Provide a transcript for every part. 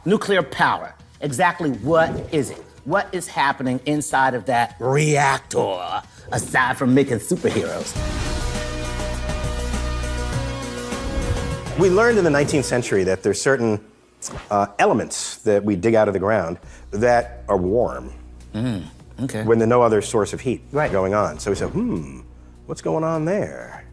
Nuclear power. Exactly what is it? What is happening inside of that reactor, aside from making superheroes? We learned in the 19th century that there's certain elements that we dig out of the ground that are warm. Okay. When there's no other source of heat Right. going on. So we said, what's going on there?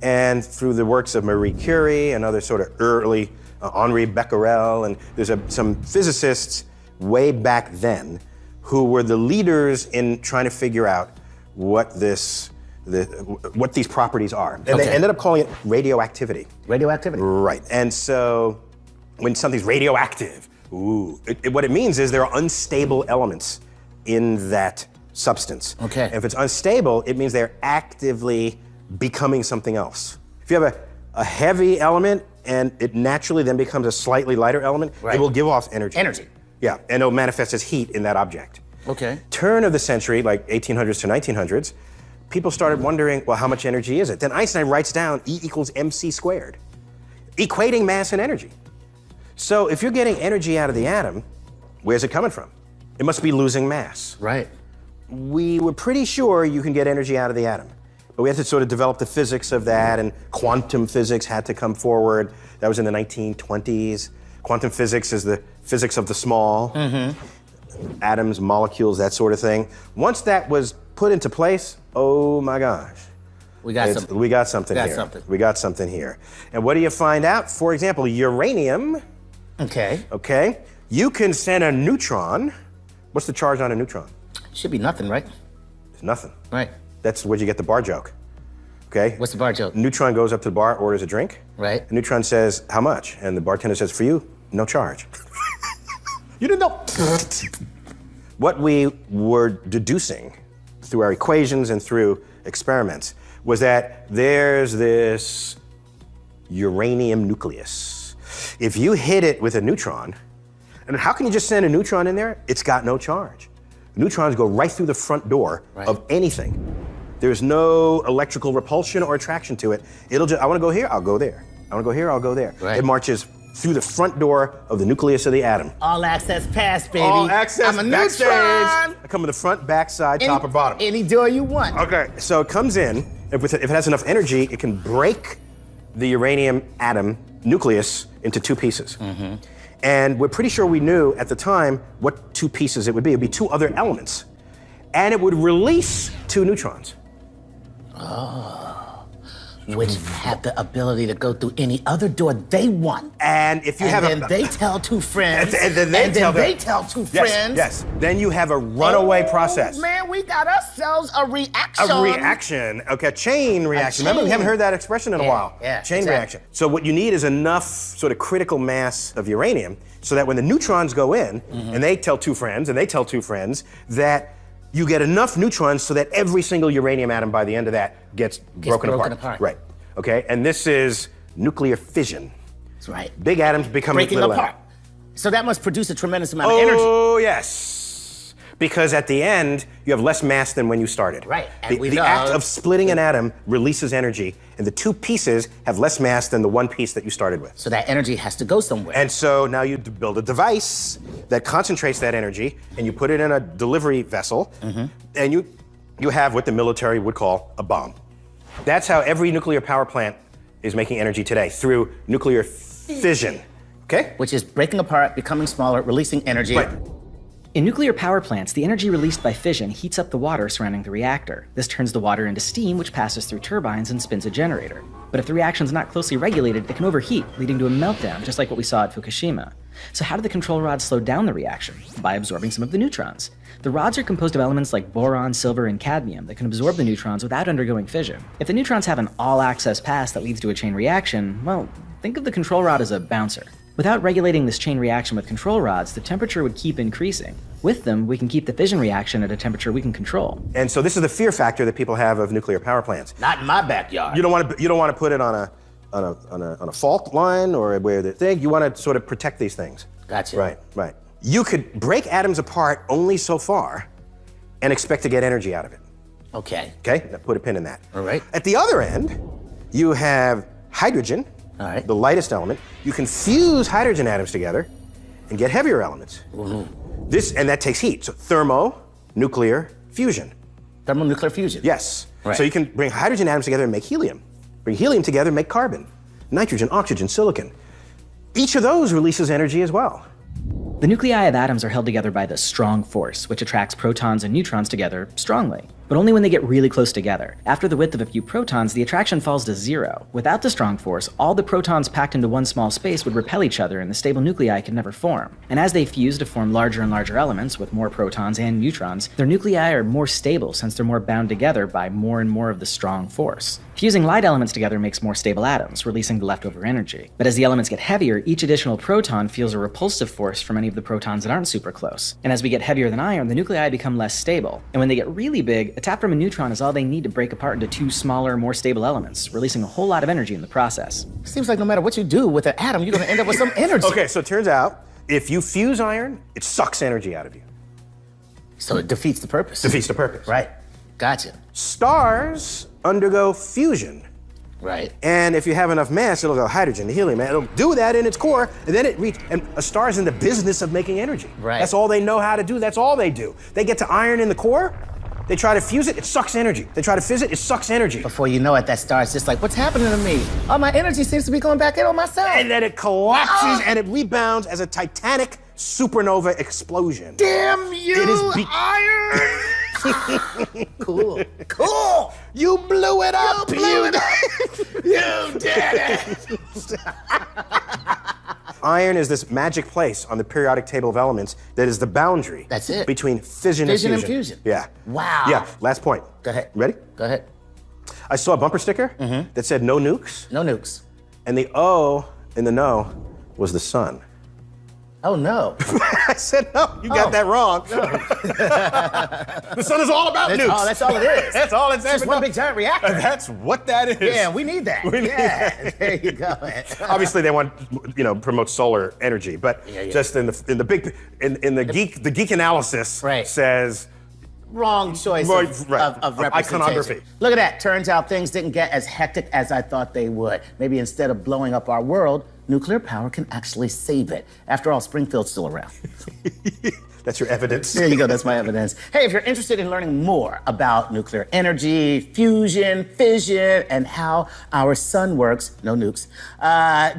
And through the works of Marie Curie and other sort of early Henri Becquerel, and there's some physicists way back then who were the leaders in trying to figure out what these properties are. And they ended up calling it radioactivity. Radioactivity. Right. And so when something's radioactive, what it means is there are unstable elements in that substance. Okay. And if it's unstable, it means they're actively becoming something else. If you have a heavy element and it naturally then becomes a slightly lighter element, Right. it will give off energy. Energy. Yeah, and it'll manifest as heat in that object. Okay. Turn of the century, like 1800s to 1900s, people started wondering, well, how much energy is it? Then Einstein writes down E equals mc squared, equating mass and energy. So if you're getting energy out of the atom, where's it coming from? It must be losing mass. Right. We were pretty sure you can get energy out of the atom. But we had to sort of develop the physics of that, and quantum physics had to come forward. That was in the 1920s. Quantum physics is the physics of the small, atoms, molecules, that sort of thing. Once that was put into place, oh my gosh. We got something. We got something Got here. something. We got something here. And what do you find out? For example, uranium, Okay. you can send a neutron. What's the charge on a neutron? Should be nothing, right? It's nothing. Right. That's where you get the bar joke. Okay? What's the bar joke? Neutron goes up to the bar, orders a drink. Right. The neutron says, how much? And the bartender says, for you, no charge. You didn't know. What we were deducing through our equations and through experiments was that there's this uranium nucleus. If you hit it with a neutron, and how can you just send a neutron in there? It's got no charge. Neutrons go right through the front door of anything. There's no electrical repulsion or attraction to it. It'll just, I want to go here, I'll go there. I want to go here, I'll go there. Right. It marches through the front door of the nucleus of the atom. All access pass, baby. All access, I'm a backstage. neutron. I come in the front, back, side, top, or bottom. Any door you want. Okay, so it comes in, if it has enough energy, it can break the uranium atom nucleus into two pieces. And we're pretty sure we knew at the time what two pieces it would be. It would be two other elements. And it would release two neutrons. Which have the ability to go through any other door they want. And if you have then they tell two friends. And then they tell two Yes, friends. yes. Then you have a runaway process. Man, we got ourselves a reaction. A reaction, okay, a chain reaction. Remember, we haven't heard that expression in a while. Yeah, chain exactly. reaction. So what you need is enough sort of critical mass of uranium so that when the neutrons go in, and they tell two friends, and they tell two friends, that you get enough neutrons so that every single uranium atom by the end of that gets broken apart. Right, okay, and this is nuclear fission. That's right. Big atoms becoming Breaking little apart. atoms. So that must produce a tremendous amount of energy. Oh, yes. Because at the end, you have less mass than when you started. Right, and we The know- act of splitting an atom releases energy, and the two pieces have less mass than the one piece that you started with. So that energy has to go somewhere. And so now you build a device that concentrates that energy, and you put it in a delivery vessel, and you have what the military would call a bomb. That's how every nuclear power plant is making energy today, through nuclear fission, okay? Which is breaking apart, becoming smaller, releasing energy. Right. In nuclear power plants, the energy released by fission heats up the water surrounding the reactor. This turns the water into steam, which passes through turbines and spins a generator. But if the reaction's not closely regulated, it can overheat, leading to a meltdown, just like what we saw at Fukushima. So how do the control rods slow down the reaction? By absorbing some of the neutrons. The rods are composed of elements like boron, silver, and cadmium that can absorb the neutrons without undergoing fission. If the neutrons have an all-access pass that leads to a chain reaction, well, think of the control rod as a bouncer. Without regulating this chain reaction with control rods, the temperature would keep increasing. With them, we can keep the fission reaction at a temperature we can control. And so this is the fear factor that people have of nuclear power plants. Not in my backyard. You don't want to put it on a fault line or where the thing. You want to sort of protect these things. Gotcha. Right. You could break atoms apart only so far and expect to get energy out of it. Okay. Okay? Now put a pin in that. All right. At the other end, you have hydrogen, All right. the lightest element. You can fuse hydrogen atoms together and get heavier elements. And that takes heat. So thermonuclear fusion. Thermonuclear fusion. Yes. Right. So you can bring hydrogen atoms together and make helium. Bring helium together and make carbon, nitrogen, oxygen, silicon. Each of those releases energy as well. The nuclei of atoms are held together by the strong force, which attracts protons and neutrons together strongly, but only when they get really close together. After the width of a few protons, the attraction falls to 0. Without the strong force, all the protons packed into one small space would repel each other and the stable nuclei could never form. And as they fuse to form larger and larger elements with more protons and neutrons, their nuclei are more stable since they're more bound together by more and more of the strong force. Fusing light elements together makes more stable atoms, releasing the leftover energy. But as the elements get heavier, each additional proton feels a repulsive force from any of the protons that aren't super close. And as we get heavier than iron, the nuclei become less stable. And when they get really big, a tap from a neutron is all they need to break apart into 2 smaller, more stable elements, releasing a whole lot of energy in the process. Seems like no matter what you do with an atom, you're gonna end up with some energy. Okay, so it turns out, if you fuse iron, it sucks energy out of you. So it defeats the purpose. Defeats the purpose. Right. Gotcha. Stars undergo fusion. Right. And if you have enough mass, it'll go hydrogen, helium, and it'll do that in its core, and then and a star's in the business of making energy. Right. That's all they know how to do, that's all they do. They get to iron in the core, they try to fuse it, it sucks energy. They try to fizz it, it sucks energy. Before you know it, that star's just like, what's happening to me? All my energy seems to be going back in on myself. And then it collapses and it rebounds as a titanic supernova explosion. Damn you, It is iron! Cool. Cool! You blew it up! You blew it up! You did it! Iron is this magic place on the periodic table of elements that is the boundary. That's it. Between fission, Fission and and fusion. fusion. Yeah. Wow. Yeah, last point. Go ahead. Ready? Go ahead. I saw a bumper sticker that said no nukes, No nukes. and the O in the no was the sun. Oh no. I said, no, you got that wrong. The sun is all about nukes. Oh, that's all it is. That's all it's Just ever one done. big giant reactor. That's what that is. Yeah, we need that. We need yeah, there you go. Obviously, they want promote solar energy, but Yeah. just in the geek analysis Right. says Wrong choice Right, of representation. iconography. Look at that. Turns out things didn't get as hectic as I thought they would. Maybe instead of blowing up our world, nuclear power can actually save it. After all, Springfield's still around. that's your evidence. There you go, that's my evidence. Hey, if you're interested in learning more about nuclear energy, fusion, fission, and how our sun works, no nukes,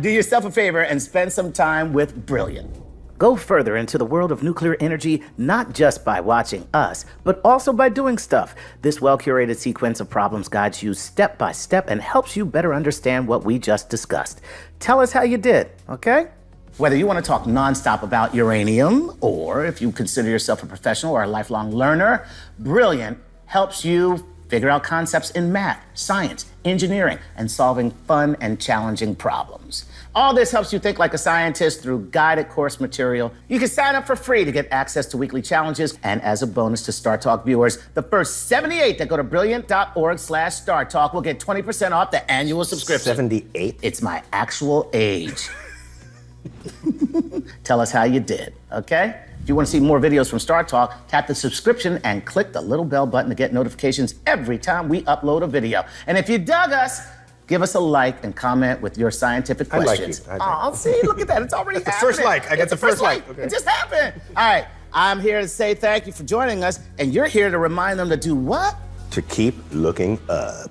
do yourself a favor and spend some time with Brilliant. Go further into the world of nuclear energy, not just by watching us, but also by doing stuff. This well-curated sequence of problems guides you step by step and helps you better understand what we just discussed. Tell us how you did, okay? Whether you want to talk nonstop about uranium, or if you consider yourself a professional or a lifelong learner, Brilliant helps you figure out concepts in math, science, engineering, and solving fun and challenging problems. All this helps you think like a scientist through guided course material. You can sign up for free to get access to weekly challenges, and as a bonus to Star Talk viewers, the first 78 that go to brilliant.org/Star Talk will get 20% off the annual subscription. 78? It's my actual age. Tell us how you did, okay? If you want to see more videos from Star Talk, tap the subscription and click the little bell button to get notifications every time we upload a video. And if you dug us, give us a like and comment with your scientific questions. I like you. Oh, see, look at that. It's already happening. first like. I got the first like. Okay. It just happened. All right, I'm here to say thank you for joining us, and you're here to remind them to do what? To keep looking up.